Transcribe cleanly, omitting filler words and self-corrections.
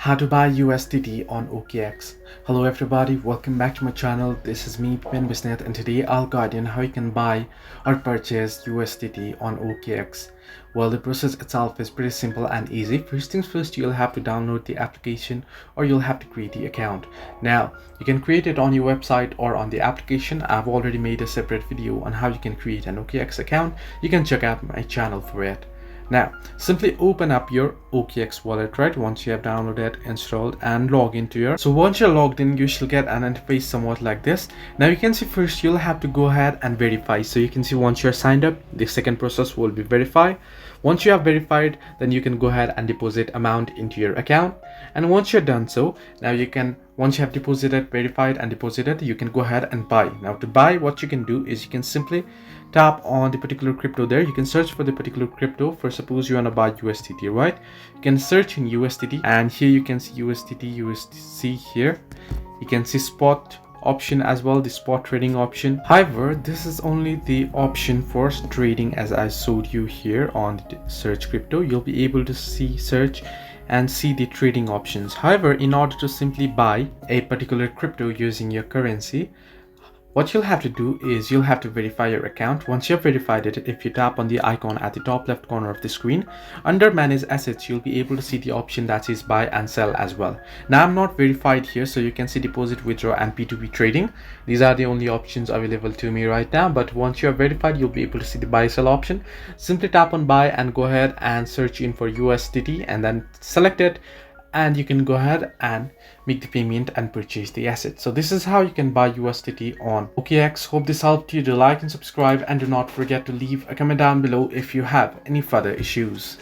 How to buy USDT on OKX. Hello everybody, welcome back to my channel. This is me, Pin Bisnet, and today I'll guide you on how you can buy or purchase USDT on OKX. Well, the process itself is pretty simple and easy. First things first, you'll have to download the application or you'll have to create the account. Now, you can create it on your website or on the application. I've already made a separate video on how you can create an OKX account. You can check out my channel for it. Now, simply open up your OKX wallet, right? Once you have downloaded, installed, and log into your. So once you're logged in, you should get an interface somewhat like this. Now you can see first you'll have to go ahead and verify. So you can see once you're signed up, the second process will be verify. Once you have verified, then you can go ahead and deposit amount into your account. And once you're done so, now you can, once you have deposited, verified, and deposited, you can go ahead and buy. Now to buy, what you can do is you can simply tap on the particular crypto there. You can search for the particular crypto. For suppose you want to buy USDT, right? You can search in USDT, and here you can see USDT, USDC here. You can see spot option as well, the spot trading option. However, this is only the option for trading, as I showed you here on the search crypto. You'll be able to see search and see the trading options. However, in order to simply buy a particular crypto using your currency, what you'll have to do is you'll have to verify your account. Once you've verified it, if you tap on the icon at the top left corner of the screen, under manage assets, you'll be able to see the option that says buy and sell as well. Now I'm not verified here, so you can see deposit, withdraw, and P2P trading. These are the only options available to me right now, but once you're verified, you'll be able to see the buy sell option. Simply tap on buy and go ahead and search in for USDT and then select it, and you can go ahead and make the payment and purchase the asset. So this is how you can buy USDT on OKX. Hope this helped you. Do like and subscribe, and do not forget to leave a comment down below if you have any further issues.